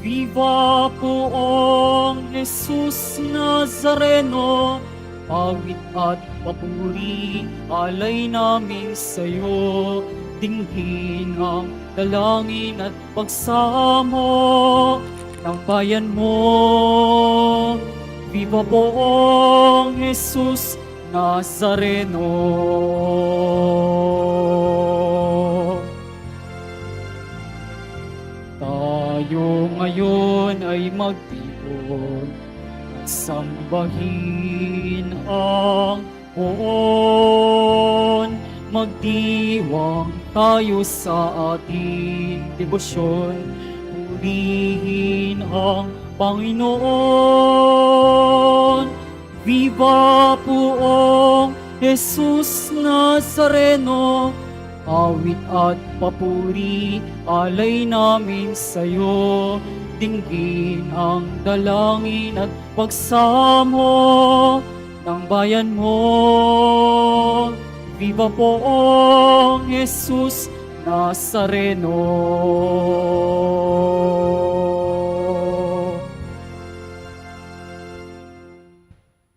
Viva poong Jesus Nazareno, awit at papuri, alay namin sa'yo. Dinggin ang dalangin at pagsamo ng bayan mo. Viva poong Jesus Nazareno. Tayo ngayon ay magtipon at sambahin ang poon. Magdiwang tayo sa ating debosyon, purihin ang Panginoon. Viva poong Jesus Nazareno, awit at papuri, alay namin sa'yo. Dinggin ang dalangin at pagsamo ng bayan mo. Viva poong Jesus Nazareno.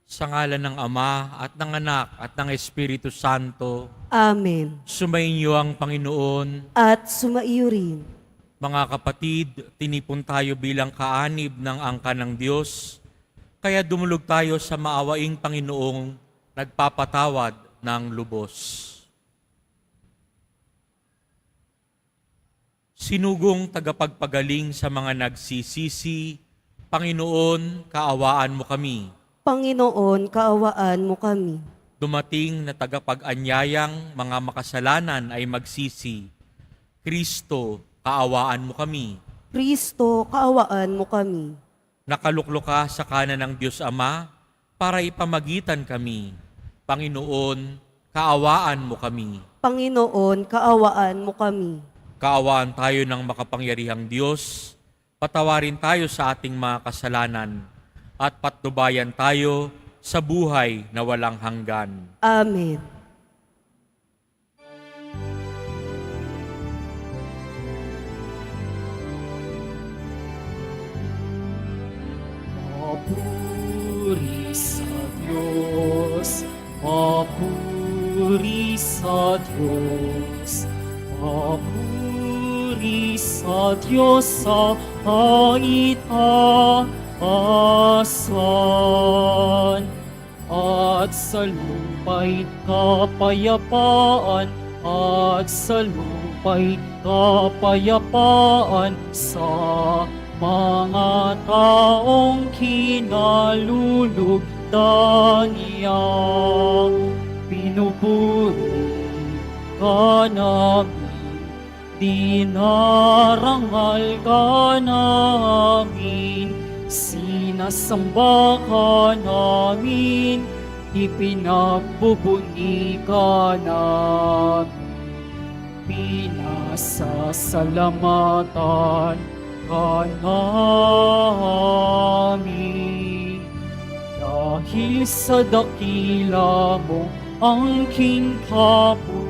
Sa ngalan ng Ama at ng Anak at ng Espiritu Santo, Amen. sumainyo ang Panginoon. At sumaiyo rin. Mga kapatid, tinipon tayo bilang kaanib ng angka ng Diyos, kaya dumulog tayo sa maawaing Panginoong nagpapatawad ng lubos. Sinugong tagapagpagaling sa mga nagsisisi, Panginoon, kaawaan mo kami. Panginoon, kaawaan mo kami. Dumating na tagapag-anyayang mga makasalanan ay magsisi. Kristo, kaawaan mo kami. Kristo, kaawaan mo kami. Nakaluklo ka sa kanan ng Diyos Ama para ipamagitan kami. Panginoon, kaawaan mo kami. Panginoon, kaawaan mo kami. Kaawaan tayo ng makapangyarihang Diyos, patawarin tayo sa ating mga kasalanan, at patnubayan tayo sa buhay na walang hanggan. Amen. Papuri sa Diyos, papuri sa Diyos, papuri sa Diyos sa kaitaasan, at sa lupa'y kapayapaan, at sa lupa'y kapayapaan sa mga taong kinalulugdan niya. Pinupuri ka namin, dinarangal ka namin, sinasamba ka namin, ipinagbubuni ka namin, pinasasalamatan ka namin. Dahil sa dakila mo angking kapurihan,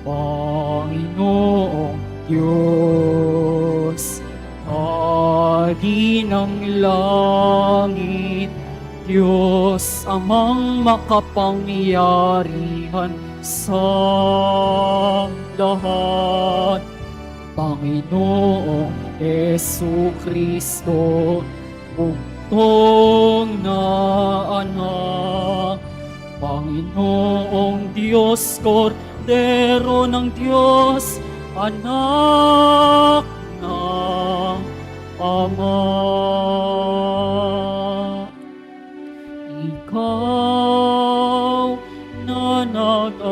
Panginoong Diyos, Adi ng langit, Diyos amang makapangyarihan sa lahat. Panginoong Jesucristo, bugtong na anak. Panginoong Diyos, Kordero ng Diyos, anak ng Ama. Ikaw na nag-alis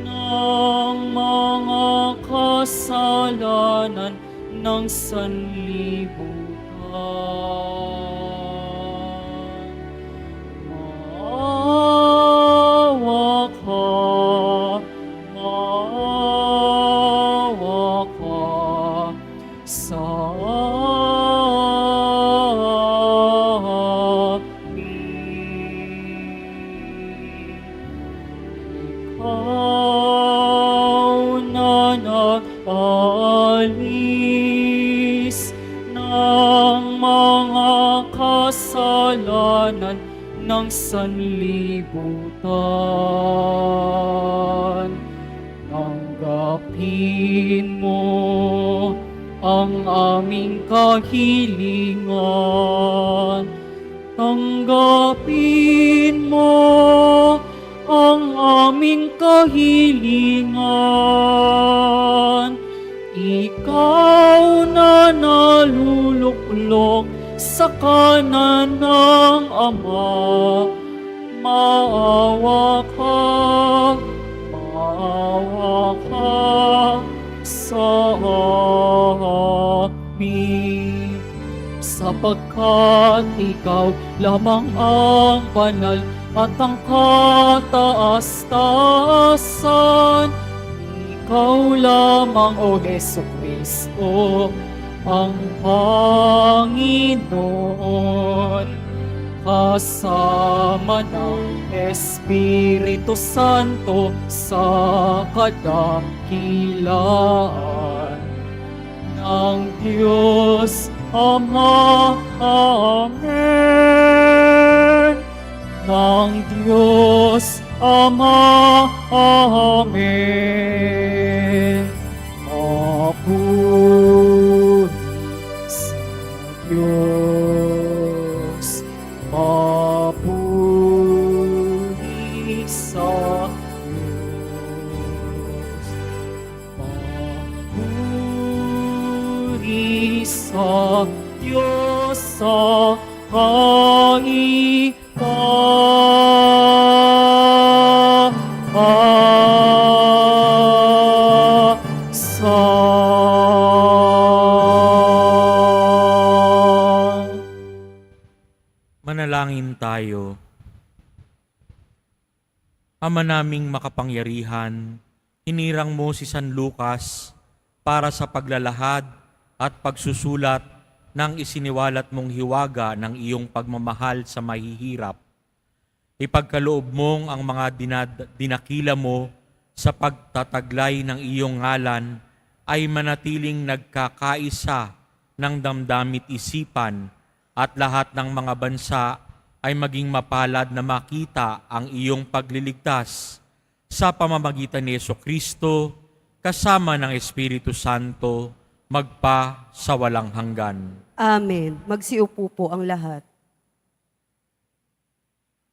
ng mga kasalanan ng sanlibutan. Maawa ka sa amin. Ikaw kasalanan ng sanlibutan. Tanggapin mo ang aming kahilingan. Tanggapin mo ang aming kahilingan. Ikaw na naluluklok sa kanan ng Ama, maawa ka sa amin. Sapagkat ikaw lamang ang banal at ang kataas-taasan. Ikaw lamang, O Jesucristo, ang Panginoon, kasama ng Espiritu Santo sa kadakilaan ng Diyos Ama. Amen. Ng Diyos Ama. Amen. Mapuri sa Diyos. Mapuri sa Diyos. Mapuri sa Diyos sa Manalangin tayo. Ama naming makapangyarihan, hinirang mo si San Lucas para sa paglalahad at pagsusulat ng isiniwalat mong hiwaga ng iyong pagmamahal sa mahihirap. Ipagkaloob mong ang mga dinakila mo sa pagtataglay ng iyong ngalan ay manatiling nagkakaisa ng damdamit isipan at lahat ng mga bansa ay maging mapalad na makita ang iyong pagliligtas sa pamamagitan ni Jesucristo kasama ng Espiritu Santo magpa sa walang hanggan. Amen. Magsiupo po ang lahat.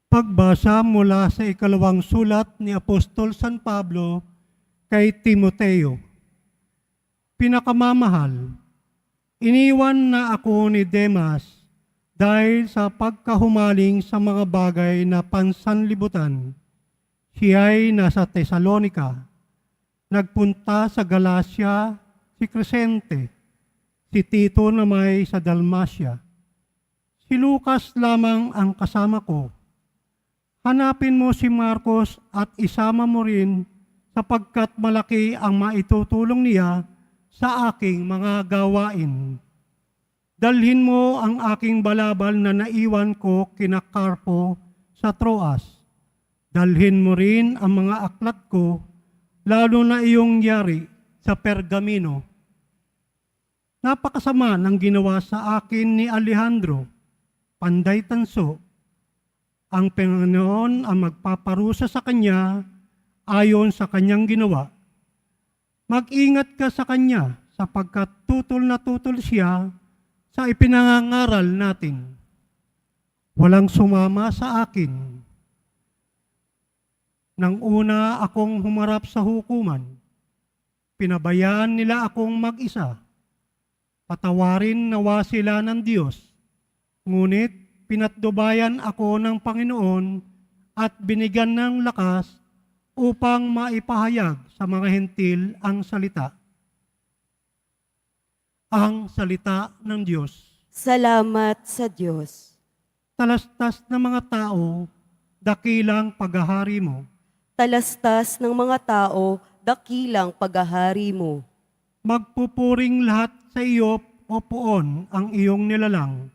Pagbasa mula sa ikalawang sulat ni Apostol San Pablo kay Timoteo. Pinakamamahal, iniwan na ako ni Demas dahil sa pagkahumaling sa mga bagay na pansanlibutan. Siya'y nasa Tesalonica. Nagpunta sa Galacia si Crescente, si Tito na may sa Dalmacia. Si Lucas lamang ang kasama ko. Hanapin mo si Marcos at isama mo rin sapagkat malaki ang maitutulong niya sa aking mga gawain. Dalhin mo ang aking balabal na naiwan ko kina Carpo sa Troas. Dalhin mo rin ang mga aklat ko, lalo na iyong yari sa Pergamino. Napakasama ng ginawa sa akin ni Alejandro, panday tanso. Ang Panginoon ang magpaparusa sa kanya ayon sa kanyang ginawa. Mag-ingat ka sa kanya sapagkat tutol na tutol siya sa ipinangangaral natin. Walang sumama sa akin. Nang una akong humarap sa hukuman, pinabayaan nila akong mag-isa. Patawarin nawa sila ng Diyos. Ngunit pinatnubayan ako ng Panginoon at binigyan ng lakas upang maipahayag sa mga hentil ang salita. Ang salita ng Diyos. Salamat sa Diyos. Talastas ng mga tao, dakilang paghahari mo. Talastas ng mga tao, dakilang paghahari mo. Magpupuring lahat sa iyo, O Poon, ang iyong nilalang.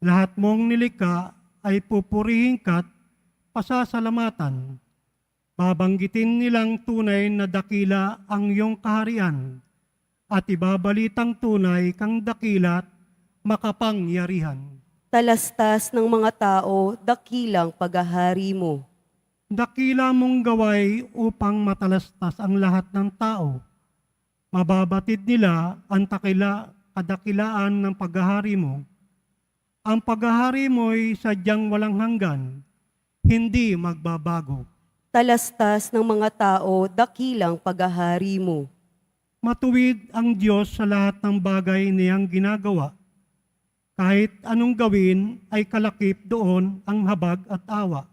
Lahat mong nilikha ay pupurihin ka't pasasalamatan. Babanggitin nilang tunay na dakila ang iyong kaharian at ibabalitang tunay kang dakila't makapangyarihan. Talastas ng mga tao, dakilang paghahari mo. Dakila mong gaway upang matalastas ang lahat ng tao. Mababatid nila ang kadakilaan ng paghahari mo. Ang paghahari mo'y sadyang walang hanggan, hindi magbabago. Talastas ng mga tao, dakilang paghahari mo. Matuwid ang Diyos sa lahat ng bagay niyang ginagawa. Kahit anong gawin ay kalakip doon ang habag at awa.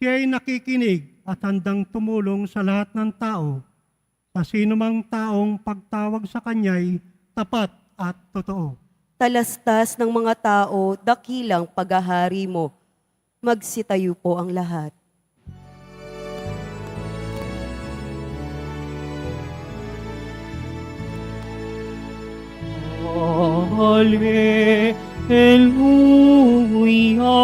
Siya ay nakikinig at handang tumulong sa lahat ng tao, sa sinumang taong pagtawag sa Kanya'y tapat at totoo. Talastas ng mga tao, dakilang paghahari mo. Magsitayo po ang lahat. Alleluia, Alleluia,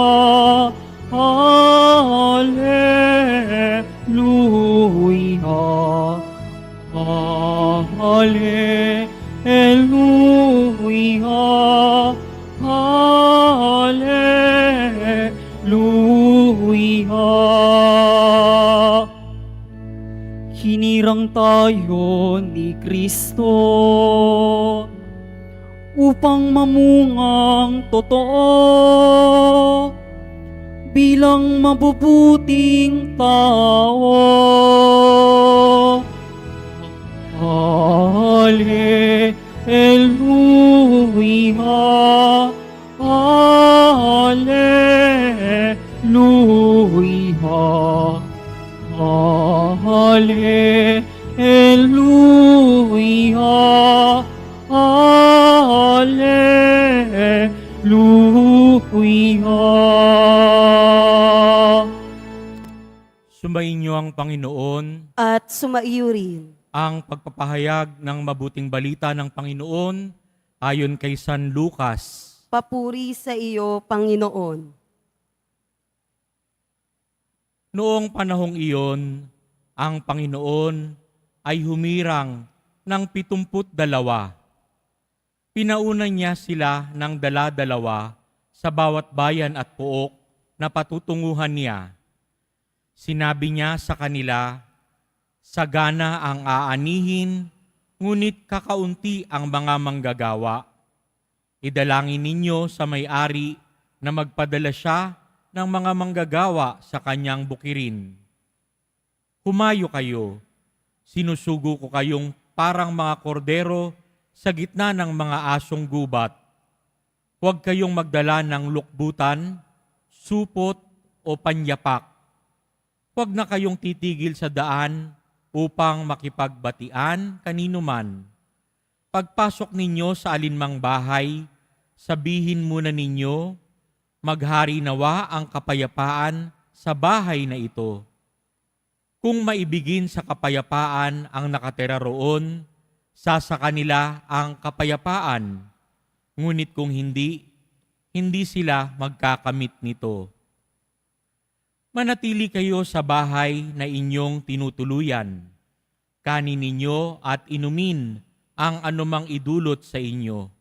Alleluia, Alleluia. Hinirang tayo ni Kristo upang mamungang totoo bilang mabubuting tao. Alleluia, Alleluia, Alleluia, Alleluia. Sumainyo ang Panginoon. At sumaiyo rin. Ang pagpapahayag ng mabuting balita ng Panginoon ayon kay San Lucas. Papuri sa iyo, Panginoon. Noong panahong iyon, ang Panginoon ay humirang ng 72. Pinauna niya sila ng dala-dalawa sa bawat bayan at pook na patutunguhan niya. Sinabi niya sa kanila, sagana ang aanihin, ngunit kakaunti ang mga manggagawa. Idalangin ninyo sa may-ari na magpadala siya ng mga manggagawa sa kanyang bukirin. Humayo kayo, sinusugo ko kayong parang mga kordero sa gitna ng mga asong gubat. Huwag kayong magdala ng lukbutan, supot o panyapak. Huwag na kayong titigil sa daan upang makipagbatian kanino man. Pagpasok ninyo sa alinmang bahay, sabihin muna ninyo, maghari nawa ang kapayapaan sa bahay na ito. Kung maibigin sa kapayapaan ang nakatira roon, sa kanila ang kapayapaan. Ngunit kung hindi, hindi sila magkakamit nito. Manatili kayo sa bahay na inyong tinutuluyan. Kanin ninyo at inumin ang anumang idulot sa inyo,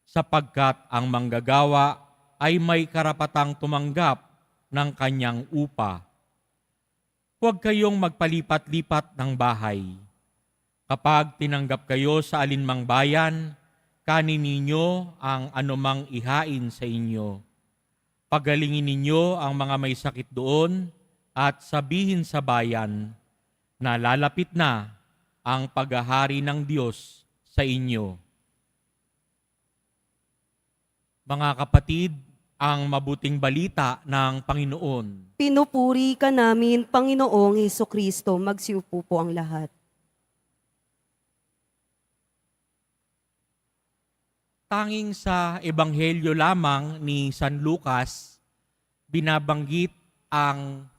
sapagkat ang manggagawa ay may karapatang tumanggap ng kanyang upa. Huwag kayong magpalipat-lipat ng bahay. Kapag tinanggap kayo sa alinmang bayan, kanin ninyo ang anumang ihain sa inyo. Pagalingin ninyo ang mga may sakit doon at sabihin sa bayan na lalapit na ang paghahari ng Diyos sa inyo. Mga kapatid, ang mabuting balita ng Panginoon. Pinupuri ka namin, Panginoong Hesukristo. Magsiupo po ang lahat. Tanging sa Ebanghelyo lamang ni San Lucas, binabanggit ang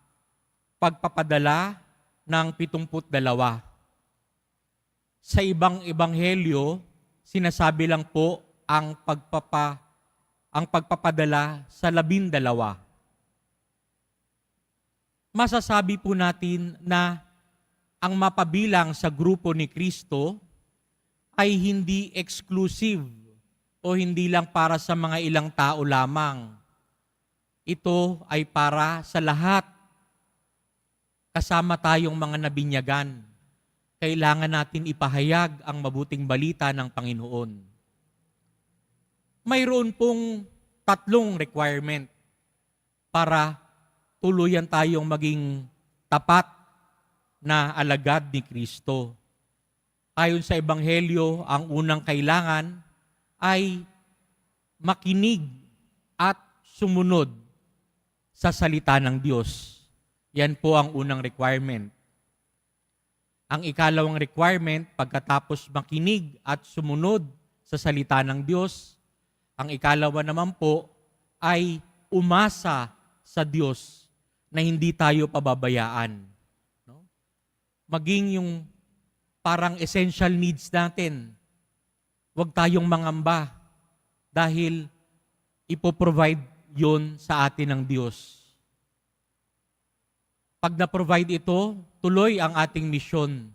pagpapadala ng 72. Sa ibang ebanghelyo, sinasabi lang po ang pagpapadala sa 12. Masasabi po natin na ang mapabilang sa grupo ni Kristo ay hindi exclusive o hindi lang para sa mga ilang tao lamang. Ito ay para sa lahat. Kasama tayong mga nabinyagan. Kailangan natin ipahayag ang mabuting balita ng Panginoon. Mayroon pong 3 requirement para tuluyan tayong maging tapat na alagad ni Kristo. Ayon sa Ebanghelyo, ang unang kailangan ay makinig at sumunod sa salita ng Diyos. Yan po ang unang requirement. Ang ikalawang requirement, pagkatapos makinig at sumunod sa salita ng Diyos, ang ikalawa naman po ay umasa sa Diyos na hindi tayo pababayaan. No? Maging yung parang essential needs natin. Huwag tayong mangamba dahil ipoprovide yon sa atin ng Diyos. Pag na-provide ito, tuloy ang ating misyon.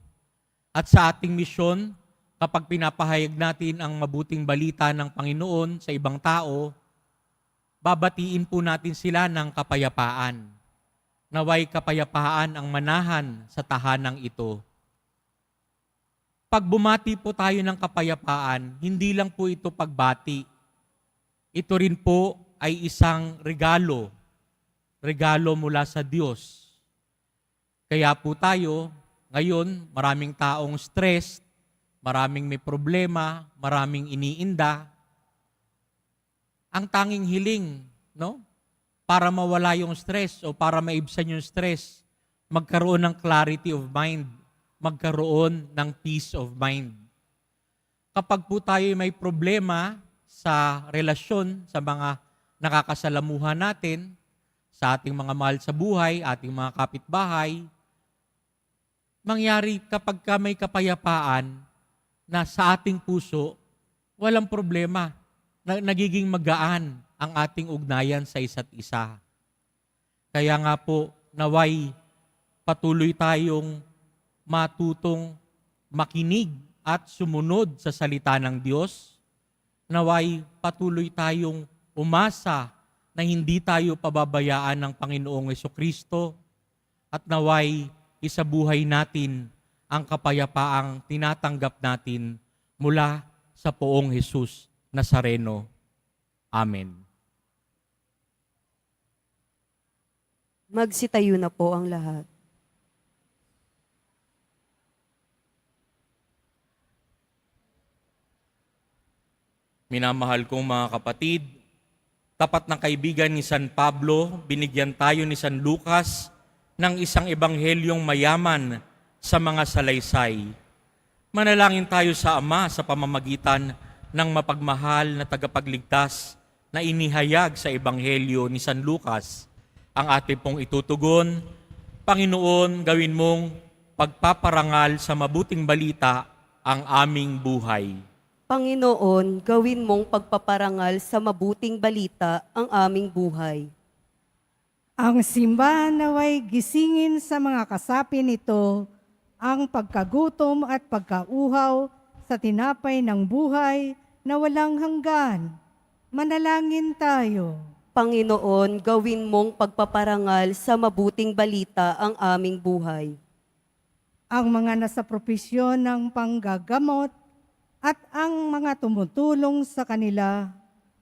At sa ating misyon, kapag pinapahayag natin ang mabuting balita ng Panginoon sa ibang tao, babatiin po natin sila ng kapayapaan. Naway kapayapaan ang manahan sa tahanang ito. Pag bumati po tayo ng kapayapaan, hindi lang po ito pagbati. Ito rin po ay isang regalo. Regalo mula sa Diyos. Kaya po tayo, ngayon, maraming taong stressed, maraming may problema, maraming iniinda. Ang tanging hiling, no? Para mawala yung stress o para maibsan yung stress, magkaroon ng clarity of mind, magkaroon ng peace of mind. Kapag po tayo may problema sa relasyon, sa mga nakakasalamuhan natin, sa ating mga mahal sa buhay, ating mga kapitbahay, mangyari kapag may kapayapaan na sa ating puso, walang problema, nagiging magaan ang ating ugnayan sa isa't isa. Kaya nga po, naway patuloy tayong matutong makinig at sumunod sa salita ng Diyos. Naway patuloy tayong umasa na hindi tayo pababayaan ng Panginoong Jesucristo at naway isabuhay natin ang kapayapaang tinatanggap natin mula sa Poong Jesus Nazareno. Amen. Magsitayo na po ang lahat. Minamahal kong mga kapatid, tapat na kaibigan ni San Pablo, binigyan tayo ni San Lucas ng isang ebanghelyong mayaman sa mga salaysay. Manalangin tayo sa Ama sa pamamagitan ng mapagmahal na tagapagligtas na inihayag sa ebanghelyo ni San Lucas. Ang ating pong itutugon, Panginoon, gawin mong pagpaparangal sa mabuting balita ang aming buhay. Panginoon, gawin mong pagpaparangal sa mabuting balita ang aming buhay. Ang simbahan naway gisingin sa mga kasapi nito ang pagkagutom at pagkauhaw sa tinapay ng buhay na walang hanggan. Manalangin tayo. Panginoon, gawin mong pagpaparangal sa mabuting balita ang aming buhay. Ang mga nasa propesyon ng panggagamot at ang mga tumutulong sa kanila,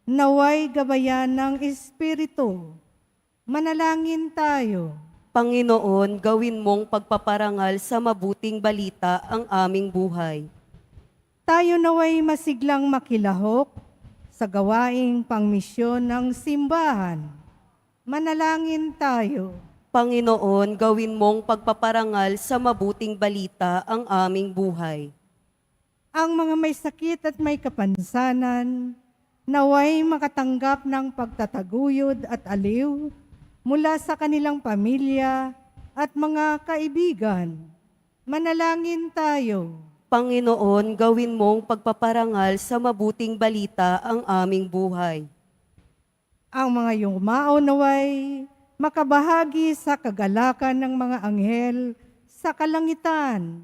naway gabayan ng Espiritu. Manalangin tayo. Panginoon, gawin mong pagpaparangal sa mabuting balita ang aming buhay. Tayo naway masiglang makilahok sa gawaing pangmisyon ng simbahan. Manalangin tayo. Panginoon, gawin mong pagpaparangal sa mabuting balita ang aming buhay. Ang mga may sakit at may kapansanan, naway makatanggap ng pagtataguyod at aliw mula sa kanilang pamilya at mga kaibigan. Manalangin tayo. Panginoon, gawin mong pagpaparangal sa mabuting balita ang aming buhay. Ang mga yumao naway makabahagi sa kagalakan ng mga anghel sa kalangitan.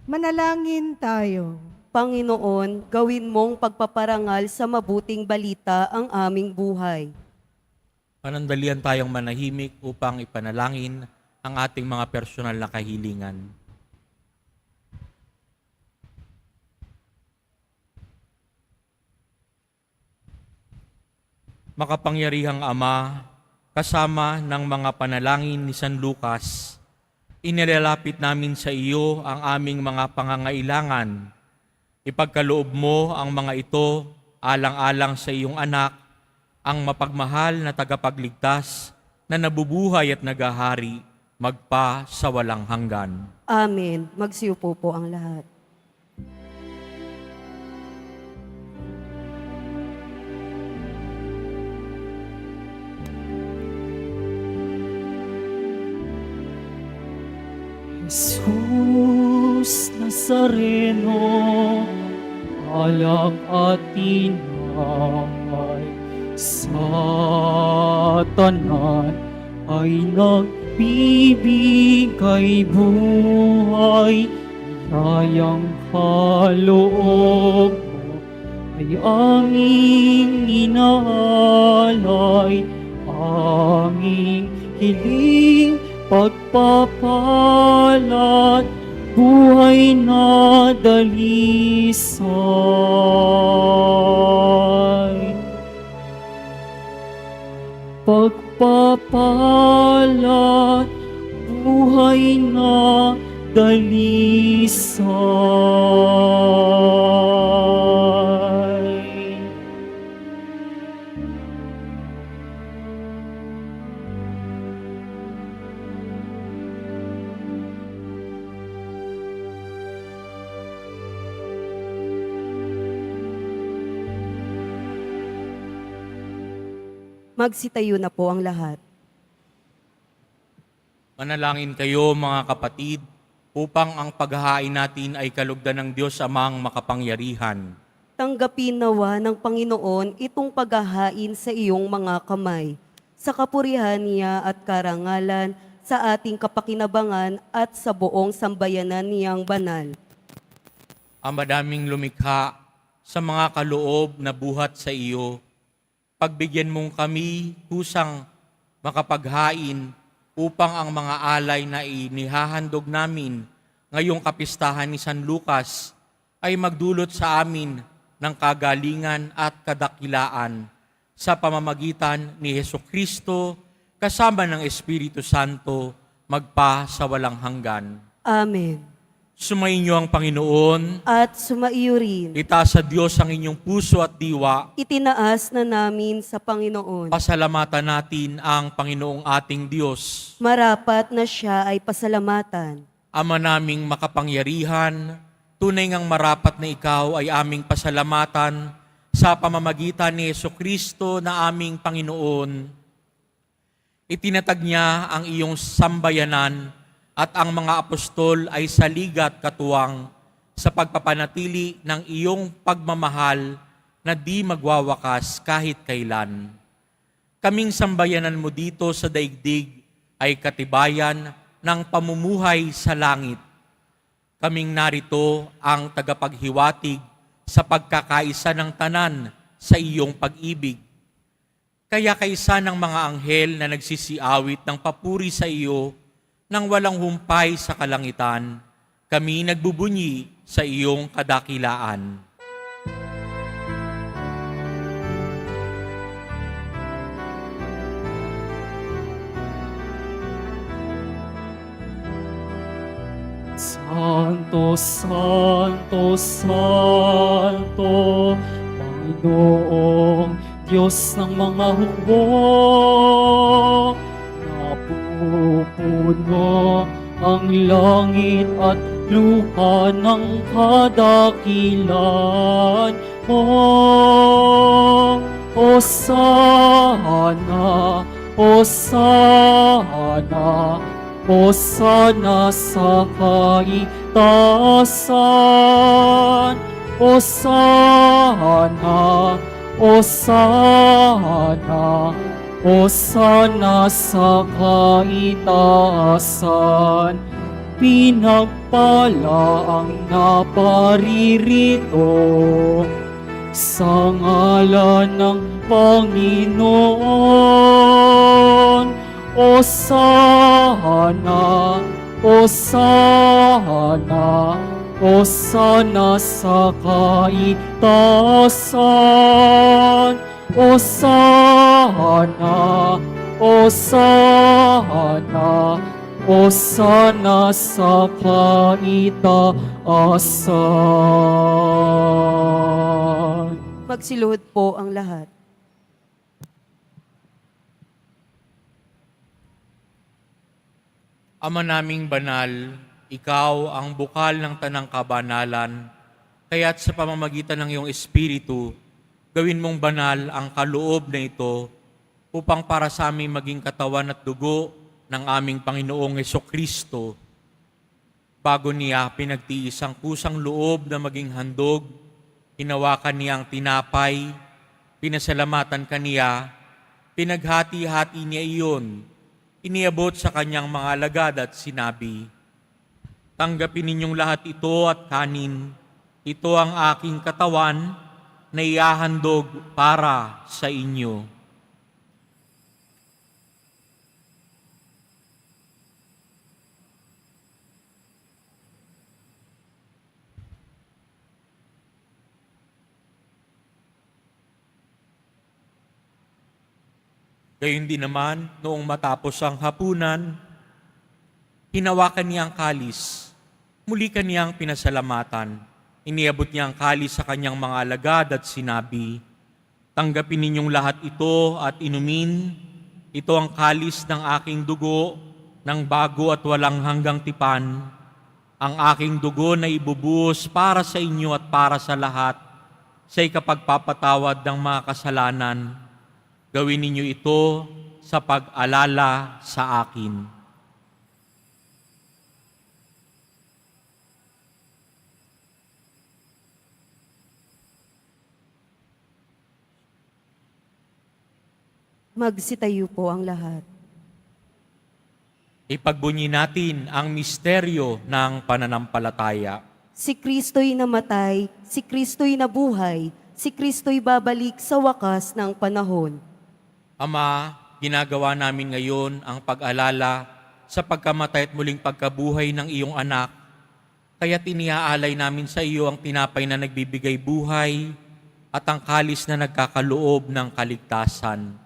Manalangin tayo. Panginoon, gawin mong pagpaparangal sa mabuting balita ang aming buhay. Panandalian tayong manahimik upang ipanalangin ang ating mga personal na kahilingan. Makapangyarihang Ama, kasama ng mga panalangin ni San Lucas, inilalapit namin sa iyo ang aming mga pangangailangan. Ipagkaloob mo ang mga ito alang-alang sa iyong anak, ang mapagmahal na tagapagligtas na nabubuhay at nagahari magpa sa walang hanggan. Amen. Magsiupo po ang lahat. Jesus Nazareno, alam at tinay, sa tanan ay nagbibigay buhay, yayang kaloob mo ay aming inaalay, aming hiling pagpapalat, buhay na dalisay. Pagpapalat, buhay na dalisay. Magsitayo na po ang lahat. Manalangin kayo mga kapatid upang ang paghahain natin ay kalugdan ng Diyos Amang makapangyarihan. Tanggapin nawa ng Panginoon itong paghahain sa iyong mga kamay, sa kapurihan niya at karangalan, sa ating kapakinabangan at sa buong sambayanan niyang banal. Ang madaming lumikha sa mga kaloob na buhat sa iyo, pagbigyan mong kami kusang makapaghain upang ang mga alay na inihahandog namin ngayong kapistahan ni San Lucas ay magdulot sa amin ng kagalingan at kadakilaan sa pamamagitan ni Hesukristo kasama ng Espiritu Santo magpa sa walang hanggan. Amen. Sumainyo ang Panginoon. At sumaiyo rin, Itaas sa Diyos ang inyong puso at diwa. itinaas na namin sa Panginoon. Pasalamatan natin ang Panginoong ating Diyos. Marapat na siya ay pasalamatan. Ama naming makapangyarihan, tunay ngang marapat na ikaw ay aming pasalamatan sa pamamagitan ni Hesukristo na aming Panginoon. Itinatag niya ang iyong sambayanan at ang mga apostol ay saligat katuwang sa pagpapanatili ng iyong pagmamahal na di magwawakas kahit kailan. Kaming sambayanan mo dito sa daigdig ay katibayan ng pamumuhay sa langit. Kaming narito ang tagapaghiwatig sa pagkakaisa ng tanan sa iyong pag-ibig. Kaya kaisa ng mga anghel na nagsisiawit ng papuri sa iyo nang walang humpay sa kalangitan, kami nagbubunyi sa iyong kadakilaan. Santo, Santo, Santo, Panginoong Diyos ng mga hukbo, napupuno ang langit at lupa ng kadakilan mo. Hosana, Hosana, Hosana sa kaitaasan. Hosana, Hosana, Hosana sa kaitaasan. pinagpala ang naparirito sa ngalan ng Panginoon. Osana, Osana, Osana sa kaitaasan. Osana, Osana, Osana sa kaitaasan. Magsiluhod po ang lahat. Ama naming banal, ikaw ang bukal ng tanang kabanalan, kaya't sa pamamagitan ng iyong Espiritu, gawin mong banal ang kaloob na ito upang para sa aming maging katawan at dugo ng aming Panginoong Hesukristo. Bago niya pinagtiis ang kusang loob na maging handog, hinawakan niya ang tinapay, pinasalamatan kaniya, pinaghati-hati niya iyon, iniabot sa kanyang mga alagad at sinabi, "Tanggapin ninyong lahat ito at kanin. Ito ang aking katawan na ihahandog para sa inyo." Gayon din naman, noong matapos ang hapunan, hinawakan niya ang kalis, muli kaniyang pinasalamatan. Iniabot niya ang kalis sa kanyang mga alagad at sinabi, "Tanggapin ninyong lahat ito at inumin. Ito ang kalis ng aking dugo, ng bago at walang hanggang tipan. Ang aking dugo na ibubuhos para sa inyo at para sa lahat, sa ikapagpapatawad ng mga kasalanan. Gawin ninyo ito sa pag-alala sa akin." Magsitayo po ang lahat. Ipagbunyi natin ang misteryo ng pananampalataya. Si Kristo'y namatay, si Kristo'y nabuhay, si Kristo'y babalik sa wakas ng panahon. Ama, ginagawa namin ngayon ang pag-alala sa pagkamatay at muling pagkabuhay ng iyong anak. Kaya iniaalay namin sa iyo ang tinapay na nagbibigay buhay at ang kalis na nagkakaloob ng kaligtasan.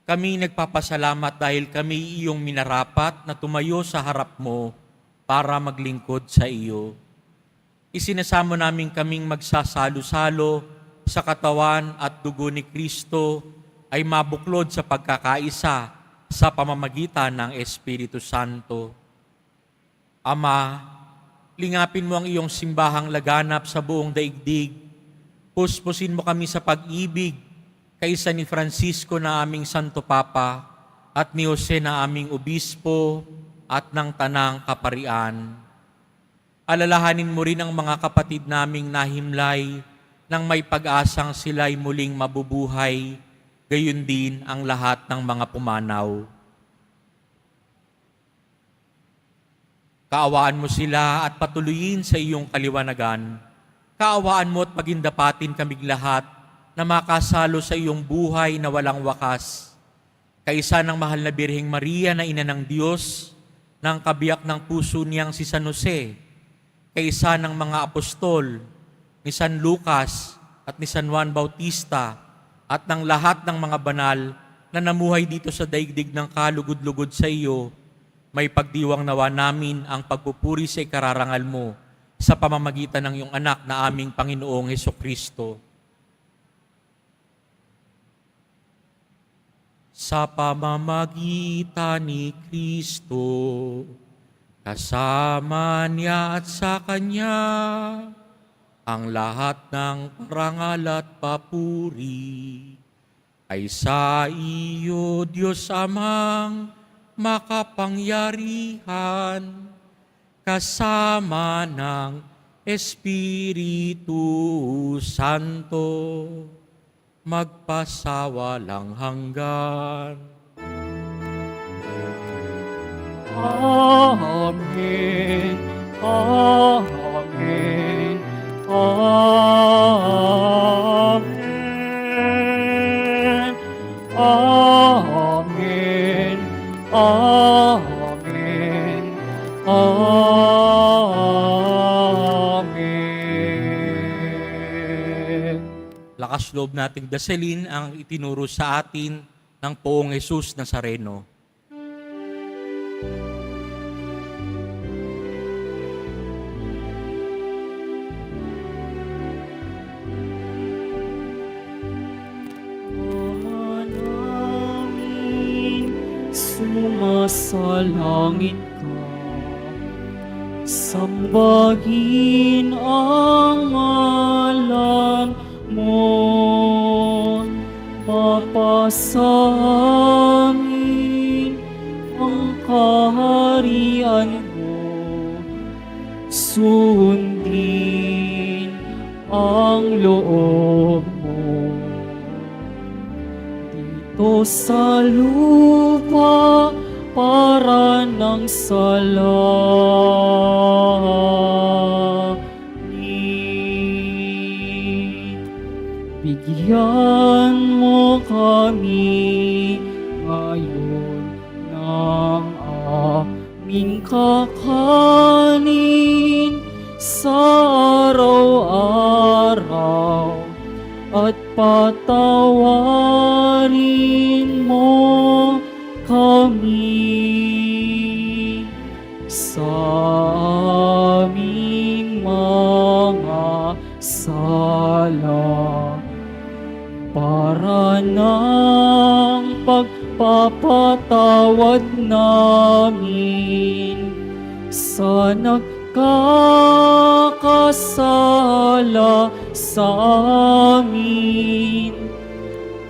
Kami nagpapasalamat dahil kami iyong minarapat na tumayo sa harap mo para maglingkod sa iyo. Isinasamo namin kaming magsasalo-salo sa katawan at dugo ni Kristo ay mabuklod sa pagkakaisa sa pamamagitan ng Espiritu Santo. Ama, lingapin mo ang iyong simbahang laganap sa buong daigdig. Puspusin mo kami sa pag-ibig kaisa ni Francisco na aming Santo Papa at ni Jose na aming Obispo at ng Tanang Kaparian. Alalahanin mo rin ang mga kapatid naming nahimlay nang may pag-asang sila'y muling mabubuhay, gayon din ang lahat ng mga pumanaw. Kaawaan mo sila at patuloyin sa iyong kaliwanagan. Kaawaan mo at pagindapatin kaming lahat na makasalo sa iyong buhay na walang wakas. Kaisa ng mahal na Birheng Maria na Ina ng Diyos, ng kabiyak ng puso niyang si San Jose, kaisa ng mga apostol, ni San Lucas at ni San Juan Bautista, at ng lahat ng mga banal na namuhay dito sa daigdig ng kalugod-lugod sa iyo, may pagdiwang nawa namin ang pagpupuri sa ikararangal mo sa pamamagitan ng iyong anak na aming Panginoong Hesukristo. Sa pamamagitan ni Kristo, kasama niya at sa Kanya, ang lahat ng parangal at papuri ay sa iyo, Diyos Amang makapangyarihan, kasama ng Espiritu Santo, magpasawalang hanggan. Amen. Amen. Amen. Amen. Amen. Amen. Amen. Lakas loob nating dasalin ang itinuro sa atin ng Poong Jesus Nazareno. Ama namin, sumasalangit ka. Sambahin ang ngalan mo. Mapasa amin ang kaharian mo. Sundin ang loob mo. Dito sa lupa para ng langit. Bigyan mo kami ngayon ng aming kakanin sa araw-araw at patawarin mo kami sa aming mga sala para ng pagpapatawad namin sa nagkakasala sa amin.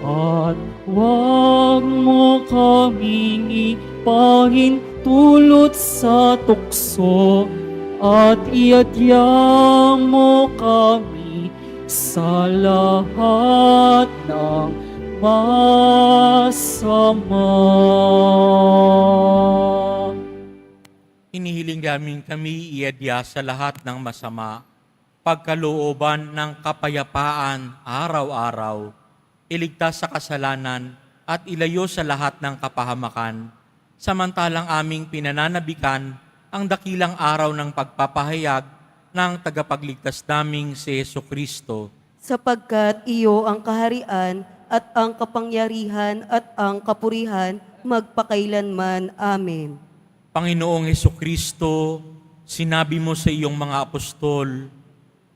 At huwag mo kaming ipahintulot sa tukso at iadya mo kami sa lahat ng masama. Inihiling namin kami iadya sa lahat ng masama, pagkalooban ng kapayapaan araw-araw, iligtas sa kasalanan at ilayo sa lahat ng kapahamakan, samantalang aming pinananabikan ang dakilang araw ng pagpapahayag ng tagapagligtas naming si Jesucristo. Sapagkat iyo ang kaharian at ang kapangyarihan at ang kapurihan magpakailanman. Amen. Panginoong Jesucristo, sinabi mo sa iyong mga apostol,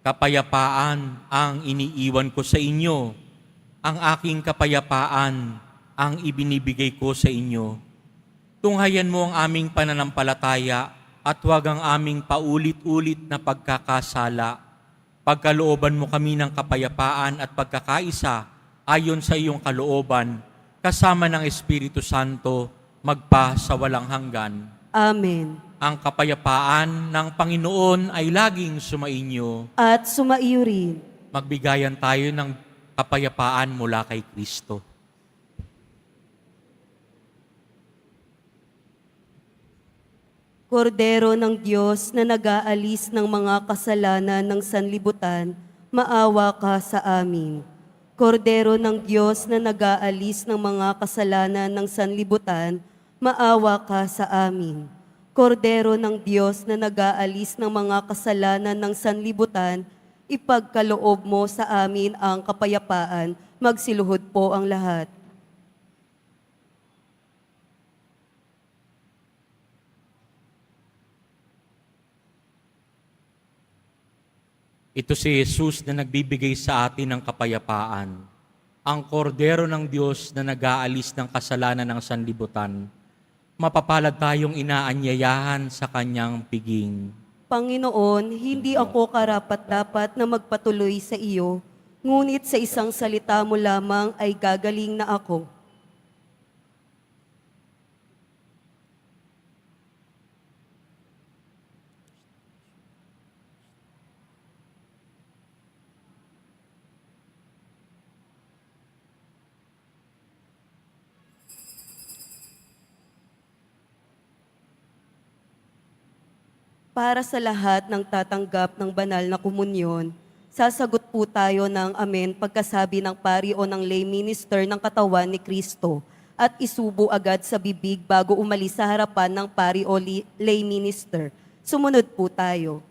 kapayapaan ang iniiwan ko sa inyo, ang aking kapayapaan ang ibinibigay ko sa inyo. Tunghayan mo ang aming pananampalataya at huwag ang aming paulit-ulit na pagkakasala. Pagkalooban mo kami ng kapayapaan at pagkakaisa ayon sa iyong kalooban, kasama ng Espiritu Santo, magpa sa walang hanggan. Amen. Ang kapayapaan ng Panginoon ay laging sumainyo. At sumaiyo rin. Magbigayan tayo ng kapayapaan mula kay Kristo. Kordero ng Diyos na nag-aalis ng mga kasalanan ng sanlibutan, maawa ka sa amin. Kordero ng Diyos na nag-aalis ng mga kasalanan ng sanlibutan, maawa ka sa amin. Kordero ng Diyos na nag-aalis ng mga kasalanan ng sanlibutan, ipagkaloob mo sa amin ang kapayapaan, magsiluhod po ang lahat. Ito si Jesus na nagbibigay sa atin ng kapayapaan. Ang kordero ng Diyos na nag-aalis ng kasalanan ng sanlibutan. Mapapalad tayong inaanyayahan sa kanyang piging. Panginoon, hindi ako karapat-dapat na magpatuloy sa iyo, ngunit sa isang salita mo lamang ay gagaling na ako. para sa lahat ng tatanggap ng banal na komunyon, sasagot po tayo ng amen pagkasabi ng pari o ng lay minister ng katawan ni Kristo at isubo agad sa bibig bago umalis sa harapan ng pari o lay minister. Sumunod po tayo.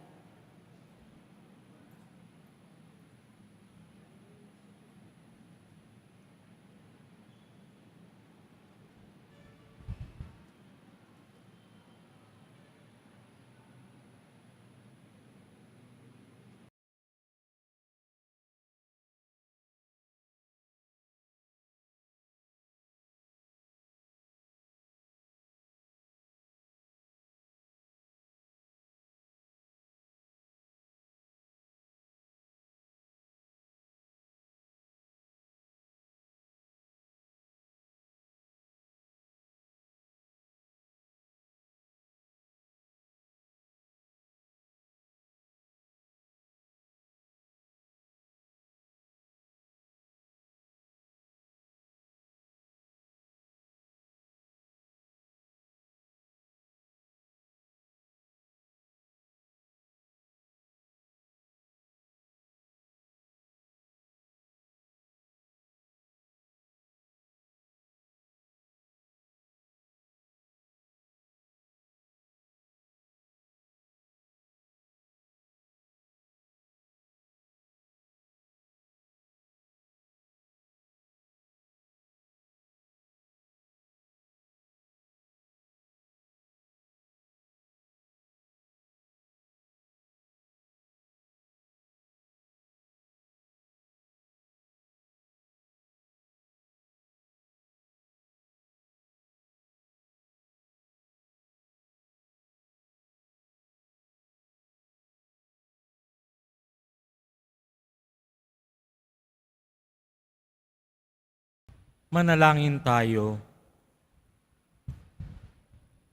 Manalangin tayo.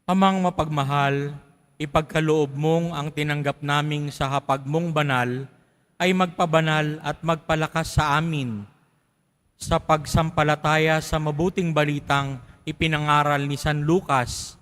Amang mapagmahal, ipagkaloob mong ang tinanggap naming sa hapag mong banal ay magpabanal at magpalakas sa amin sa pagsampalataya sa mabuting balitang ipinangaral ni San Lucas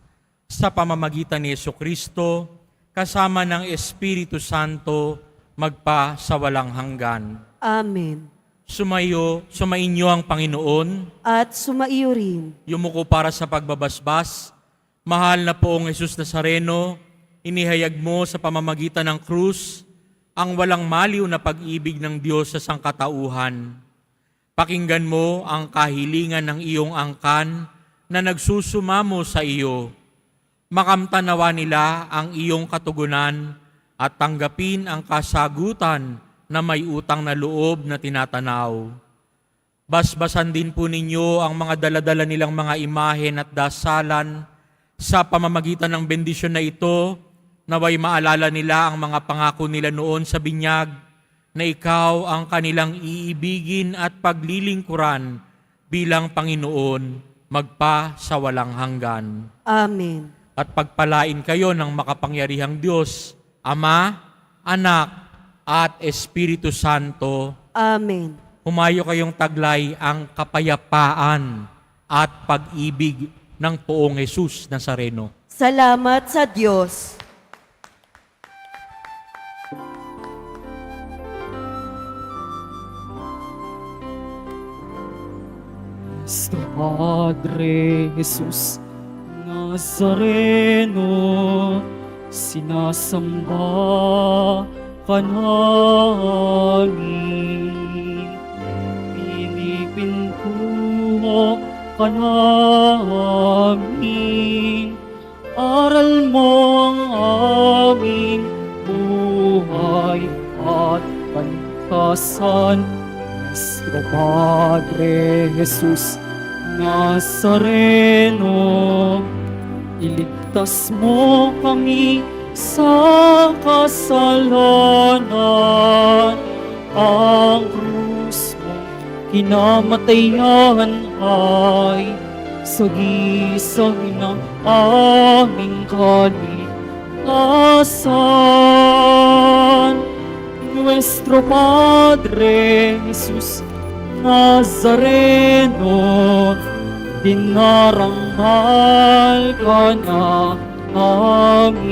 sa pamamagitan ni Jesucristo kasama ng Espiritu Santo magpa sa walang hanggan. Amen. Sumainyo ang Panginoon. At sumaiyo rin. Yumuko para sa pagbabasbas. Mahal na Poong Jesus Nazareno, inihayag mo sa pamamagitan ng krus ang walang maliw na pag-ibig ng Diyos sa sangkatauhan. Pakinggan mo ang kahilingan ng iyong angkan na nagsusumamo sa iyo. Makamtanawa nila ang iyong katugunan at tanggapin ang kasagutan na may utang na loob na tinatanaw. Basbasan din po ninyo ang mga daladala nilang mga imahen at dasalan sa pamamagitan ng bendisyon na ito, naway maalala nila ang mga pangako nila noon sa binyag na ikaw ang kanilang iibigin at paglilingkuran bilang Panginoon magpa sa walang hanggan. Amen. At pagpalain kayo ng makapangyarihang Diyos, Ama, Anak, at Espiritu Santo. Amen. Humayo kayong taglay ang kapayapaan at pag-ibig ng Poong Jesus Nazareno. Salamat sa Diyos. Nuestro Padre Jesus Nazareno, sinasamba ka namin. Pinipintuho ka namin. Aral mo ang aming buhay at pantasan. Nuestro Padre Jesus Nazareno, iligtas mo kami sa kasalanan. Ang krus mo kinamatayan ay sagisag ng aming kaligtasan. Nuestro Padre Jesus Nazareno, dinarangal ka na namin.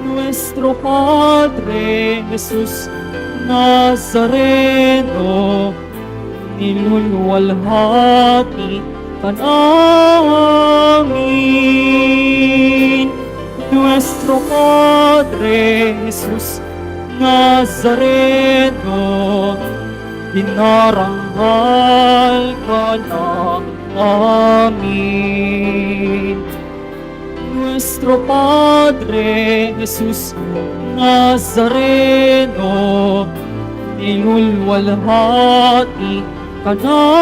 Nuestro Padre Jesus Nazareno, niluluwalhati ka namin. Nuestro Padre Jesus Nazareno, dinarangal ka namin. Nuestro Padre Jesus Nazareno, niluluwalhati ka namin.